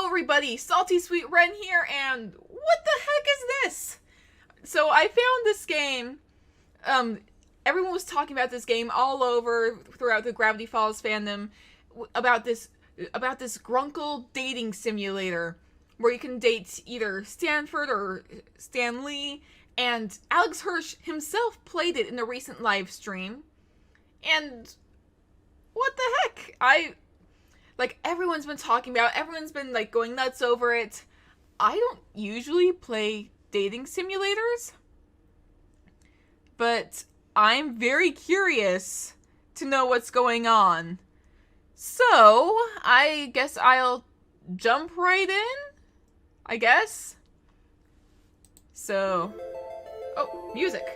Hello everybody, Salty Sweet Ren here, and what the heck is this? So I found this game, everyone was talking about this game all over throughout the Gravity Falls fandom, about this Grunkle dating simulator, where you can date either Stanford or Stan Lee, and Alex Hirsch himself played it in a recent live stream, and what the heck? Everyone's been talking about it. Everyone's been, going nuts over it. I don't usually play dating simulators, but I'm very curious to know what's going on. So, I guess I'll jump right in, I guess. So, oh, music.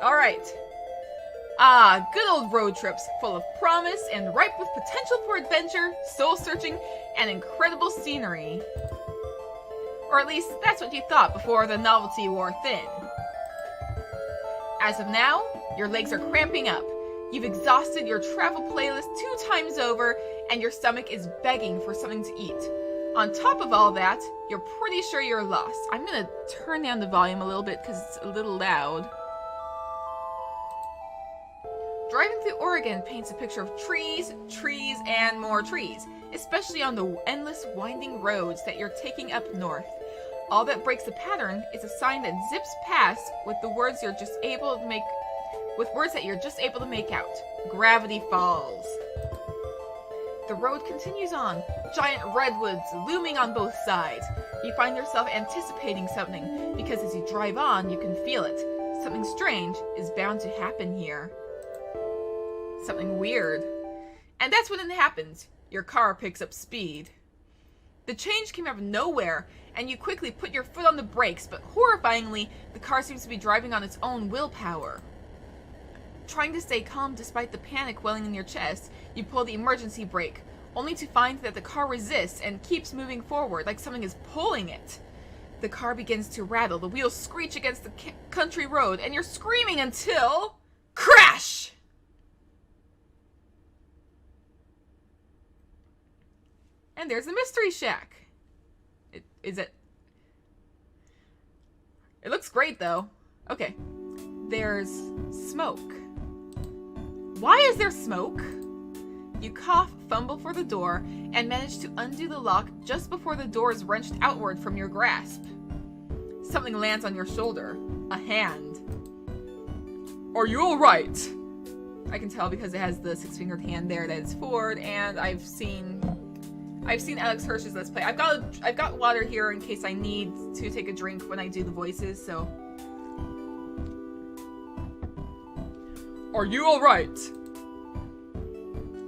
Alright. Ah, good old road trips, full of promise and ripe with potential for adventure, soul-searching, and incredible scenery. Or at least, that's what you thought before the novelty wore thin. As of now, your legs are cramping up. You've exhausted your travel playlist 2 times over, and your stomach is begging for something to eat. On top of all that, you're pretty sure you're lost. I'm gonna turn down the volume a little bit because it's a little loud. Driving through Oregon paints a picture of trees, trees, and more trees, especially on the endless winding roads that you're taking up north. All that breaks the pattern is a sign that zips past with the words you're just able to make, with words that you're just able to make out. Gravity Falls. The road continues on, giant redwoods looming on both sides. You find yourself anticipating something, because as you drive on, you can feel it. Something strange is bound to happen here. Something weird. And that's when it happens. Your car picks up speed. The change came out of nowhere, and you quickly put your foot on the brakes, but horrifyingly, the car seems to be driving on its own willpower. Trying to stay calm despite the panic welling in your chest, you pull the emergency brake, only to find that the car resists and keeps moving forward like something is pulling it. The car begins to rattle, the wheels screech against the country road, and you're screaming until... crash! And there's the Mystery Shack. It looks great, though. Okay. There's smoke. Why is there smoke? You cough, fumble for the door, and manage to undo the lock just before the door is wrenched outward from your grasp. Something lands on your shoulder. A hand. Are you alright? I can tell because it has the 6-fingered hand there that it's Ford, and I've seen Alex Hirsch's Let's Play. I've got water here in case I need to take a drink when I do the voices, so. Are you alright?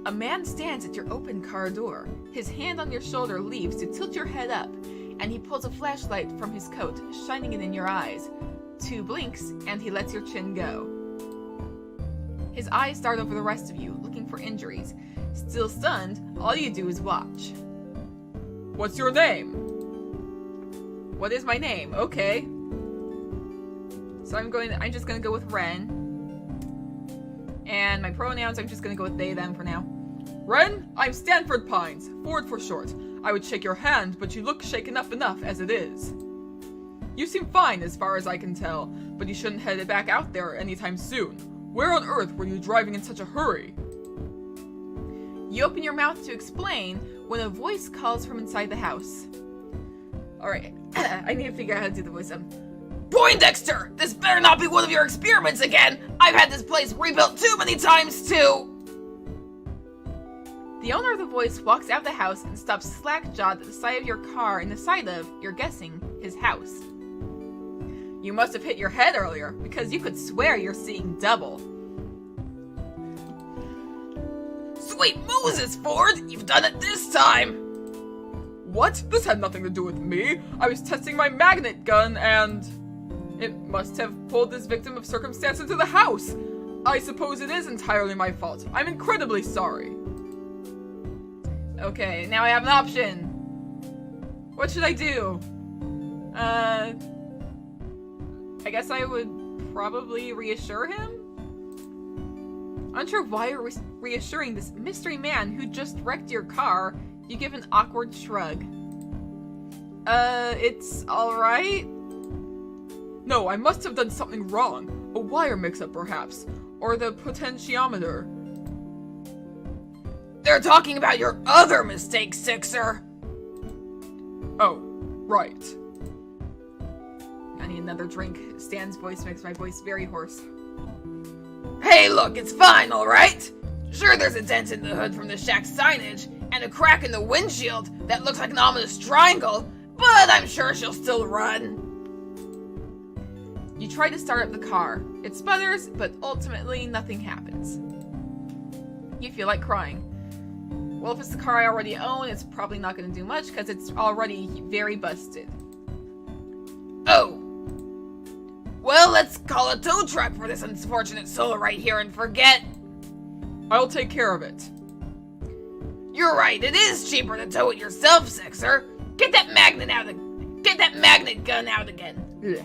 A man stands at your open car door. His hand on your shoulder leaves to tilt your head up, and he pulls a flashlight from his coat, shining it in your eyes. 2 blinks, and he lets your chin go. His eyes dart over the rest of you, looking for injuries. Still stunned, all you do is watch. What's your name? What is my name? Okay. So I'm just gonna go with Ren. And my pronouns, I'm just gonna go with they, them for now. Ren, I'm Stanford Pines, Ford for short. I would shake your hand, but you look shaken up enough as it is. You seem fine as far as I can tell, but you shouldn't head back out there anytime soon. Where on earth were you driving in such a hurry? You open your mouth to explain when a voice calls from inside the house. Alright, I need to figure out how to do the voice. Poindexter! This better not be one of your experiments again! I've had this place rebuilt too many times too! The owner of the voice walks out of the house and stops slack-jawed at the side of your car in the side of, you're guessing, his house. You must have hit your head earlier, because you could swear you're seeing double. Sweet Moses, Ford! You've done it this time! What? This had nothing to do with me. I was testing my magnet gun and... it must have pulled this victim of circumstance into the house. I suppose it is entirely my fault. I'm incredibly sorry. Okay, now I have an option. What should I do? I guess I would probably reassure him? Unsure why you're reassuring this mystery man who just wrecked your car, You give an awkward shrug. It's alright? No, I must have done something wrong. A wire mix-up, perhaps. Or the potentiometer. They're talking about your other mistake, Sixer. Oh, right. I need another drink. Stan's voice makes my voice very hoarse. Hey, look, it's fine, alright? Sure, there's a dent in the hood from the shack's signage, and a crack in the windshield that looks like an ominous triangle, but I'm sure she'll still run. You try to start up the car. It sputters, but ultimately nothing happens. You feel like crying. Well, if it's the car I already own, it's probably not going to do much because it's already very busted. Oh. Well, let's call a tow truck for this unfortunate soul right here and forget. I'll take care of it. You're right, it is cheaper to tow it yourself, Sixer. Get that magnet gun out again. Ugh.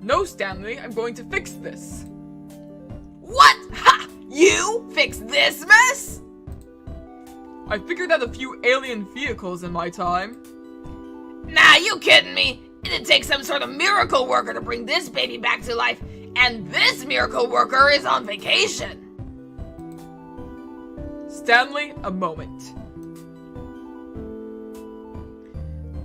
No, Stanley, I'm going to fix this. What? Ha! You fix this mess? I figured out a few alien vehicles in my time. Nah, you kidding me? It'd take some sort of miracle worker to bring this baby back to life, and this miracle worker is on vacation. Stanley, a moment.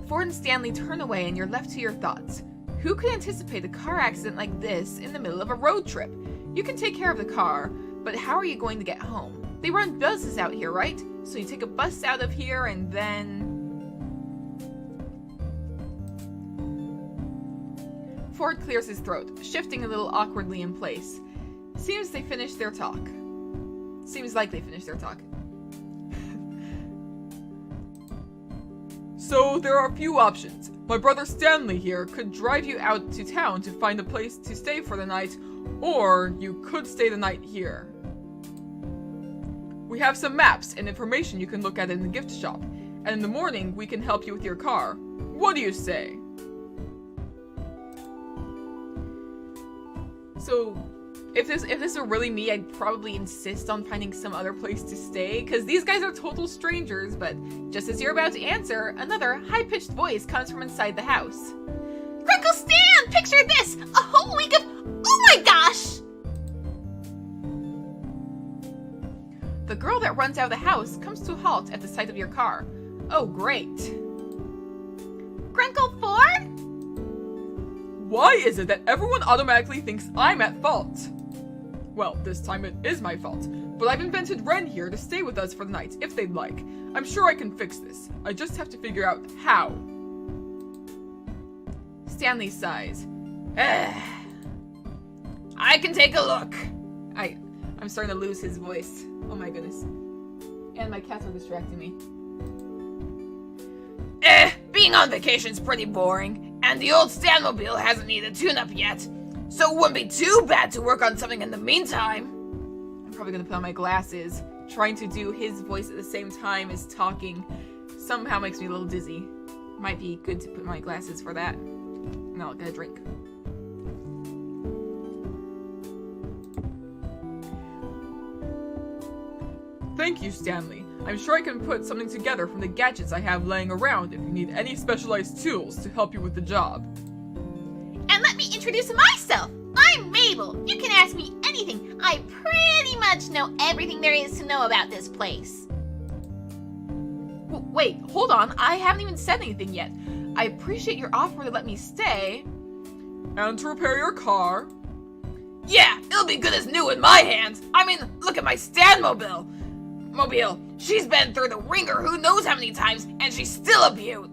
Ford and Stanley turn away and you're left to your thoughts. Who could anticipate a car accident like this in the middle of a road trip? You can take care of the car, but how are you going to get home? They run buses out here, right? So you take a bus out of here and then... Ford clears his throat, shifting a little awkwardly in place. Seems like they finished their talk. So there are a few options. My brother Stanley here could drive you out to town to find a place to stay for the night, or you could stay the night here. We have some maps and information you can look at in the gift shop, and in the morning we can help you with your car. What do you say? So, if this were really me, I'd probably insist on finding some other place to stay, because these guys are total strangers, but just as you're about to answer, another high-pitched voice comes from inside the house. Grunkle Stan! Picture this! A whole week of... Oh my gosh! The girl that runs out of the house comes to a halt at the sight of your car. Oh, great. Grunkle Ford? Why is it that everyone automatically thinks I'm at fault? Well, this time it is my fault, but I've invented Ren here to stay with us for the night, if they'd like. I'm sure I can fix this. I just have to figure out how. Stanley sighs. I can take a look. I'm starting to lose his voice. Oh my goodness. And my cats are distracting me. Being on vacation's pretty boring, and the old Stanmobile hasn't needed a tune-up yet, so it wouldn't be too bad to work on something in the meantime. I'm probably gonna put on my glasses. Trying to do his voice at the same time as talking somehow makes me a little dizzy. Might be good to put my glasses for that. No, I'll get a drink. Thank you, Stanley. I'm sure I can put something together from the gadgets I have laying around if you need any specialized tools to help you with the job. And let me introduce myself. I'm Mabel. You can ask me anything. I pretty much know everything there is to know about this place. Wait, hold on. I haven't even said anything yet. I appreciate your offer to let me stay. And to repair your car. Yeah, it'll be good as new in my hands. I mean, look at my Stanmobile. She's been through the ringer who knows how many times, and she's still a beaut.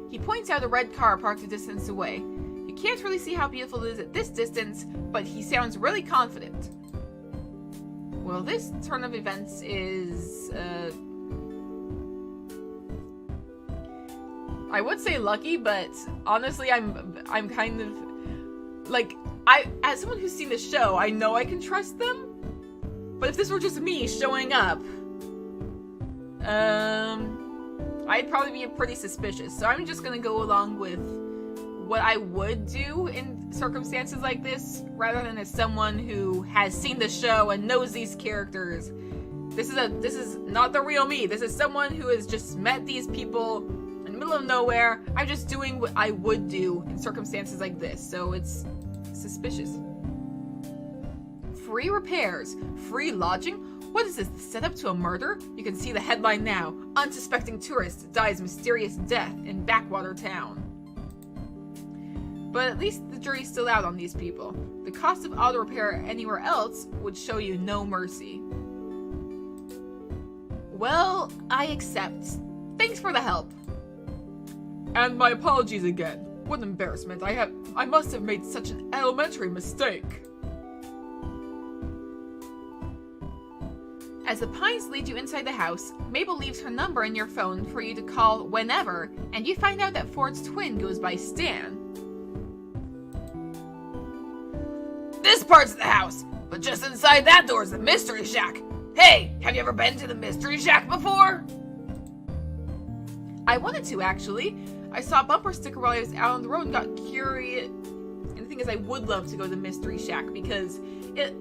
He points out a red car parked a distance away. You can't really see how beautiful it is at this distance, but he sounds really confident. Well, this turn of events is, I would say lucky, but honestly, I'm kind of, like, as someone who's seen the show, I know I can trust them. But if this were just me showing up, I'd probably be pretty suspicious. So I'm just gonna go along with what I would do in circumstances like this, rather than as someone who has seen the show and knows these characters. This is not the real me. This is someone who has just met these people in the middle of nowhere. I'm just doing what I would do in circumstances like this, so it's suspicious. Free repairs, free lodging? What is this, the setup to a murder? You can see the headline now. Unsuspecting tourist dies mysterious death in backwater town. But at least the jury's still out on these people. The cost of auto repair anywhere else would show you no mercy. Well, I accept. Thanks for the help. And my apologies again. What an embarrassment. I must have made such an elementary mistake. As the pines lead you inside the house, Mabel leaves her number in your phone for you to call whenever, and you find out that Ford's twin goes by Stan. This part's the house, but just inside that door is the Mystery Shack. Hey, have you ever been to the Mystery Shack before? I wanted to, actually. I saw a bumper sticker while I was out on the road and got curious. And the thing is, I would love to go to the Mystery Shack because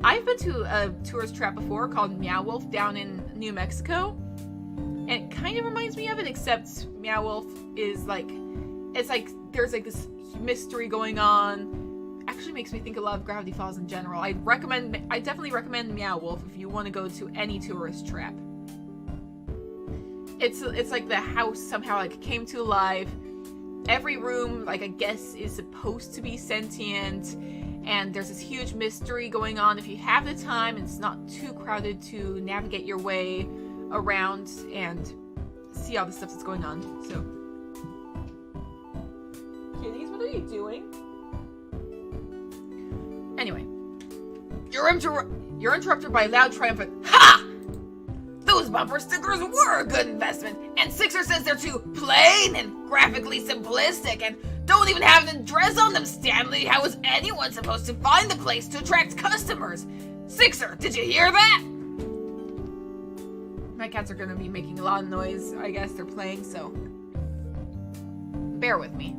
I've been to a tourist trap before called Meow Wolf down in New Mexico. And it kind of reminds me of it, except Meow Wolf is like, it's like there's like this mystery going on. Actually makes me think a lot of Gravity Falls in general. I definitely recommend Meow Wolf if you want to go to any tourist trap. It's like the house somehow like came to life. Every room, like I guess, is supposed to be sentient, and there's this huge mystery going on. If you have the time and it's not too crowded to navigate your way around and see all the stuff that's going on. So, kitties, what are you doing? Anyway, You're interrupted by loud triumphant Ha! Those bumper stickers were a good investment, and Sixer says they're too plain and graphically simplistic and don't even have an address on them, Stanley. How is anyone supposed to find the place to attract customers? Sixer, did you hear that? My cats are gonna be making a lot of noise. I guess they're playing, so bear with me.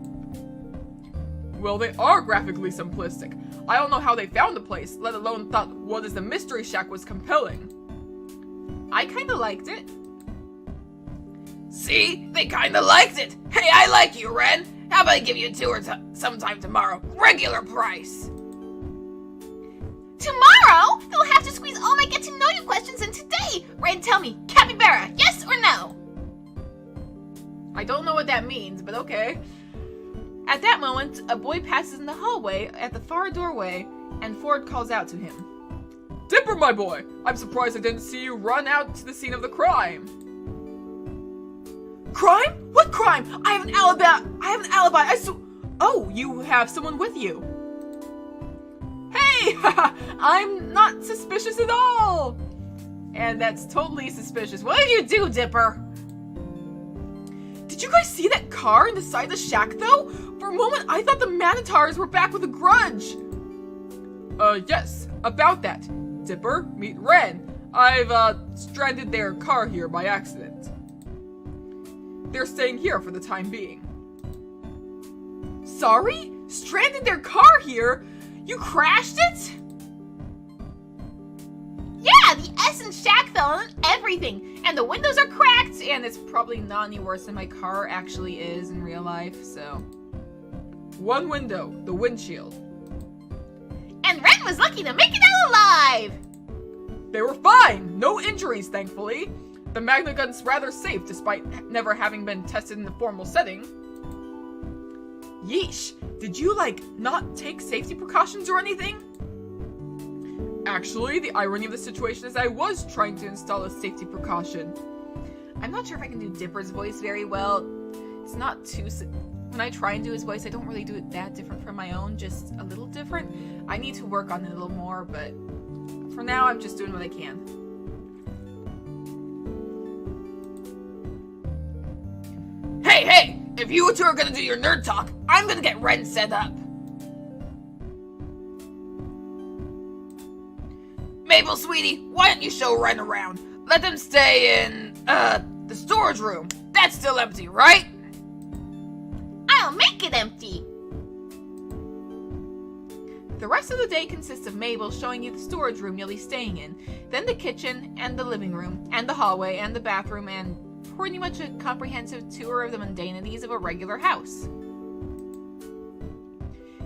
Well, they are graphically simplistic. I don't know how they found the place, let alone thought what is the Mystery Shack was compelling. I kinda liked it. See? They kinda liked it. Hey, I like you, Ren. How about I give you a tour sometime tomorrow? Regular price. Tomorrow? They'll have to squeeze all my get-to-know-you questions in today. Ren, tell me, capybara, yes or no? I don't know what that means, but okay. At that moment, a boy passes in the hallway at the far doorway, and Ford calls out to him. Dipper, my boy! I'm surprised I didn't see you run out to the scene of the crime. Crime? What crime? I have an alibi. Oh, you have someone with you. Hey, I'm not suspicious at all. And that's totally suspicious. What did you do, Dipper? Did you guys see that car in the side of the shack, though? For a moment, I thought the Manitars were back with a grudge. Yes, about that. Dipper, meet Ren. I've, stranded their car here by accident. They're staying here for the time being. Sorry? Stranded their car here? You crashed it? Yeah, the Essence Shack fell on everything, and the windows are cracked. And it's probably not any worse than my car actually is in real life, so. One window, the windshield. And Ren was lucky to make it out alive. They were fine! No injuries, thankfully. The Magna Gun's rather safe despite never having been tested in a formal setting. Yeesh. Did you, not take safety precautions or anything? Actually, the irony of the situation is I was trying to install a safety precaution. I'm not sure if I can do Dipper's voice very well. It's not too... When I try and do his voice, I don't really do it that different from my own, just a little different. I need to work on it a little more, but for now, I'm just doing what I can. Hey! If you two are gonna do your nerd talk, I'm gonna get Ren set up. Mabel, sweetie, why don't you show Ren around? Let them stay in, the storage room. That's still empty, right? I'll make it empty. The rest of the day consists of Mabel showing you the storage room you'll be staying in, then the kitchen and the living room, and the hallway and the bathroom, and pretty much a comprehensive tour of the mundanities of a regular house.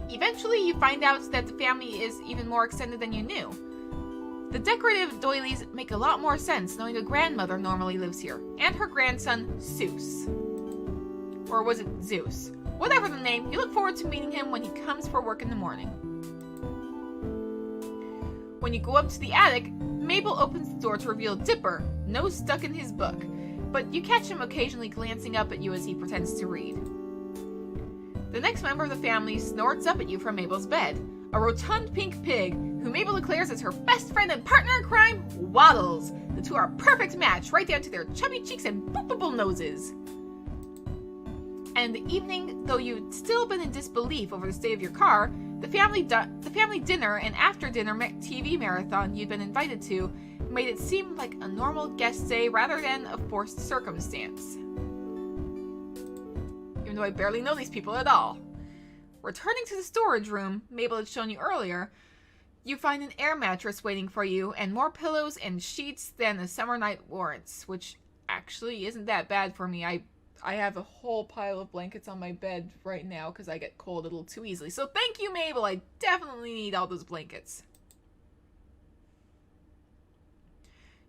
Eventually, you find out that the family is even more extended than you knew. The decorative doilies make a lot more sense knowing a grandmother normally lives here, and her grandson, Seuss. Or was it Zeus? Whatever the name, you look forward to meeting him when he comes for work in the morning. When you go up to the attic, Mabel opens the door to reveal Dipper, nose stuck in his book, but you catch him occasionally glancing up at you as he pretends to read. The next member of the family snorts up at you from Mabel's bed, a rotund pink pig who Mabel declares is her best friend and partner in crime, Waddles. The two are a perfect match, right down to their chubby cheeks and boopable noses. And in the evening, though you'd still been in disbelief over the state of your car, the family dinner and after-dinner TV marathon you'd been invited to made it seem like a normal guest day rather than a forced circumstance. Even though I barely know these people at all. Returning to the storage room Mabel had shown you earlier, you find an air mattress waiting for you and more pillows and sheets than a summer night warrants, which actually isn't that bad for me. I have a whole pile of blankets on my bed right now because I get cold a little too easily. So thank you, Mabel. I definitely need all those blankets.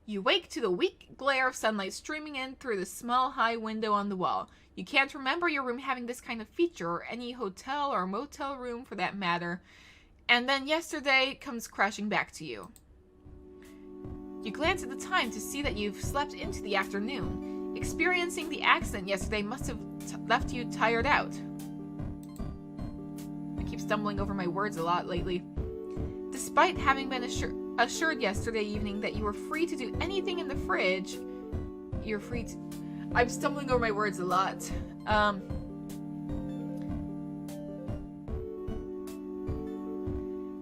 You wake to the weak glare of sunlight streaming in through the small high window on the wall. You can't remember your room having this kind of feature, or any hotel or motel room for that matter. And then yesterday comes crashing back to you. You glance at the time to see that you've slept into the afternoon. Experiencing the accident yesterday must have left you tired out. I keep stumbling over my words a lot lately. Despite having been assured yesterday evening that you were free to do anything in the fridge, you're free to... I'm stumbling over my words a lot.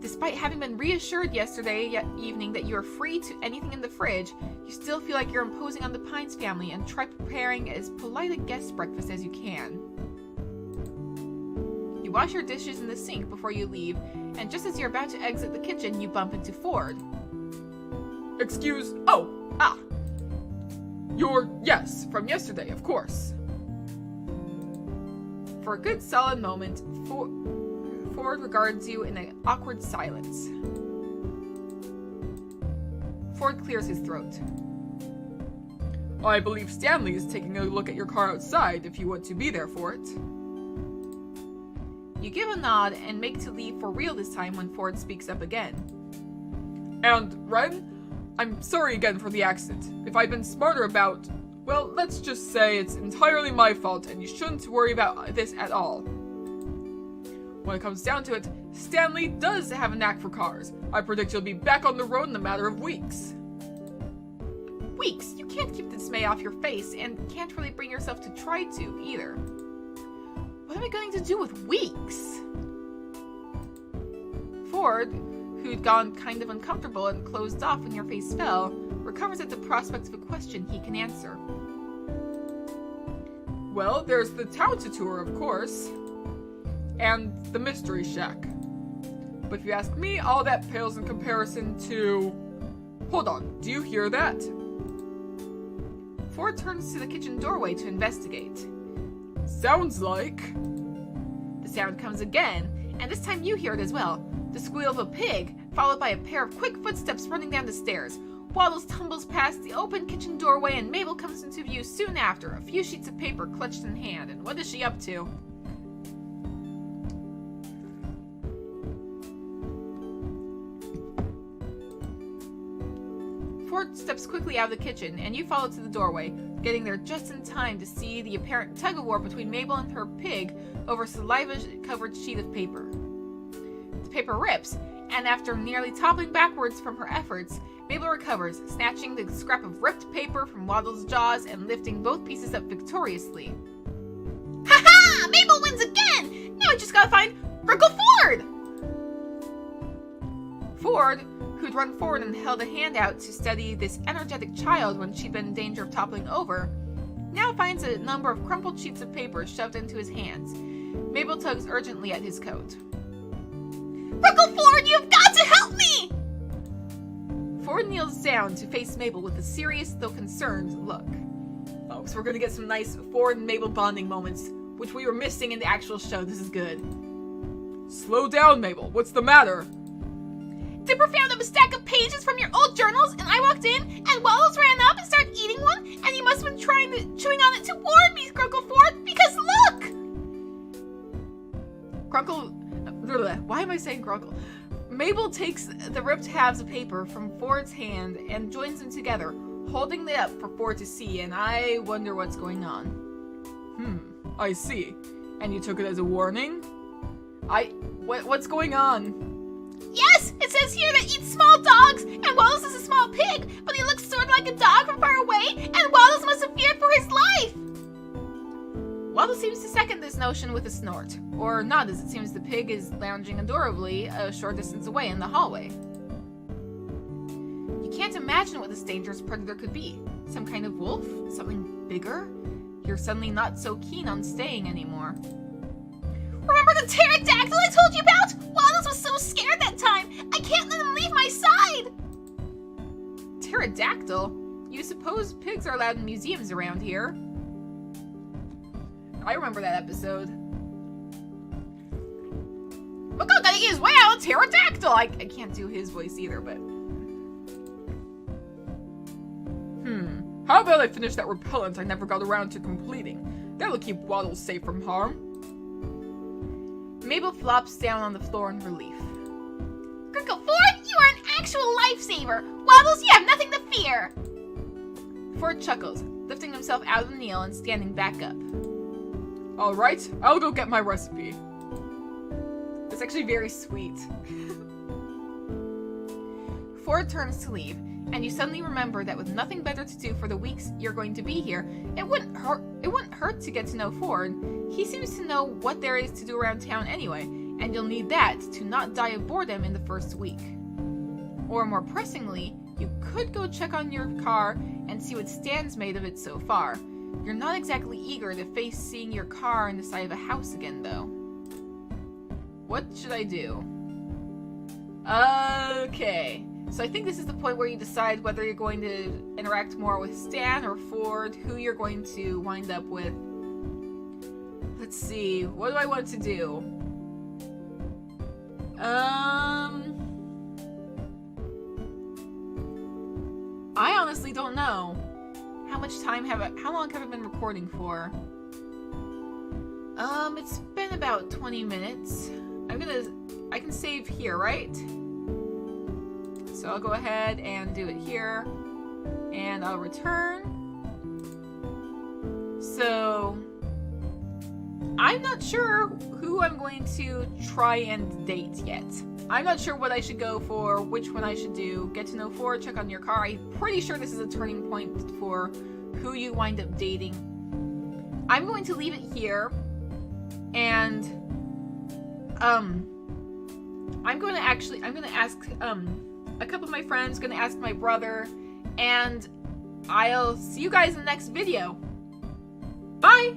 Despite having been reassured yesterday evening that you are free to anything in the fridge, you still feel like you're imposing on the Pines family and try preparing as polite a guest breakfast as you can. You wash your dishes in the sink before you leave, and just as you're about to exit the kitchen, you bump into Ford. Yes, from yesterday, of course. For a good solid moment, Ford regards you in an awkward silence. Ford clears his throat. I believe Stanley is taking a look at your car outside if you want to be there for it. You give a nod and make to leave for real this time when Ford speaks up again. And, Ren, I'm sorry again for the accident. If I'd been smarter about... Well, let's just say it's entirely my fault and you shouldn't worry about this at all. When it comes down to it, Stanley does have a knack for cars. I predict you'll be back on the road in a matter of weeks. Weeks? You can't keep the dismay off your face and can't really bring yourself to try to, either. What am I going to do with weeks? Ford, who'd gone kind of uncomfortable and closed off when your face fell, recovers at the prospect of a question he can answer. Well, there's the town to tour, of course. And the Mystery Shack. But if you ask me, all that pales in comparison to... Hold on, do you hear that? Ford turns to the kitchen doorway to investigate. Sounds like... The sound comes again, and this time you hear it as well. The squeal of a pig, followed by a pair of quick footsteps running down the stairs. Waddles tumbles past the open kitchen doorway and Mabel comes into view soon after, a few sheets of paper clutched in hand. And what is she up to? Ford steps quickly out of the kitchen, and you follow to the doorway, getting there just in time to see the apparent tug-of-war between Mabel and her pig over a saliva-covered sheet of paper. The paper rips, and after nearly toppling backwards from her efforts, Mabel recovers, snatching the scrap of ripped paper from Waddle's jaws and lifting both pieces up victoriously. Ha-ha! Mabel wins again! Now I just gotta find Grunkle Ford! Ford, who'd run forward and held a hand out to steady this energetic child when she'd been in danger of toppling over, now finds a number of crumpled sheets of paper shoved into his hands. Mabel tugs urgently at his coat. Grunkle Ford, you've got to help me! Ford kneels down to face Mabel with a serious, though concerned, look. Oh, so we're gonna get some nice Ford and Mabel bonding moments, which we were missing in the actual show. This is good. Slow down, Mabel. What's the matter? Dipper found a stack of pages from your old journals, and I walked in, and Waddles ran up and started eating one, and he must have been chewing on it to warn me, Grunkle Ford, because look! Grunkle... Why am I saying Grunkle? Mabel takes the ripped halves of paper from Ford's hand and joins them together, holding it up for Ford to see, and I wonder what's going on. I see. And you took it as a warning? What's going on? Yes, it says here that eats small dogs, and Waddles is a small pig, but he looks sort of like a dog from far away, and Waddles must have feared for his life! Waddles seems to second this notion with a snort, or not, as it seems the pig is lounging adorably a short distance away in the hallway. You can't imagine what this dangerous predator could be. Some kind of wolf? Something bigger? You're suddenly not so keen on staying anymore. Remember the pterodactyl I told you about? Waddles was so scared that time! I can't let him leave my side! Pterodactyl? You suppose pigs are allowed in museums around here? I remember that episode. Look how he is! Wow, pterodactyl! I can't do his voice either, but... How about I finish that repellent I never got around to completing? That'll keep Waddles safe from harm. Mabel flops down on the floor in relief. Grunkle Ford, you are an actual lifesaver! Waddles, you have nothing to fear! Ford chuckles, lifting himself out of the kneel and standing back up. Alright, I'll go get my recipe. It's actually very sweet. Ford turns to leave, and you suddenly remember that with nothing better to do for the weeks you're going to be here, it wouldn't hurt to get to know Ford. He seems to know what there is to do around town anyway, and you'll need that to not die of boredom in the first week. Or more pressingly, you could go check on your car and see what Stan's made of it so far. You're not exactly eager to face seeing your car in the side of a house again, though. What should I do? Okay, so I think this is the point where you decide whether you're going to interact more with Stan or Ford, who you're going to wind up with. Let's see, what do I want to do? I honestly don't know. How long have I been recording for? It's been about 20 minutes. I can save here, right? So I'll go ahead and do it here. And I'll return. So, I'm not sure who I'm going to try and date yet. I'm not sure what I should go for, which one I should do. Get to know Ford, check on your car. I'm pretty sure this is a turning point for who you wind up dating. I'm going to leave it here. And, I'm going to ask, a couple of my friends, going to ask my brother, and I'll see you guys in the next video. Bye!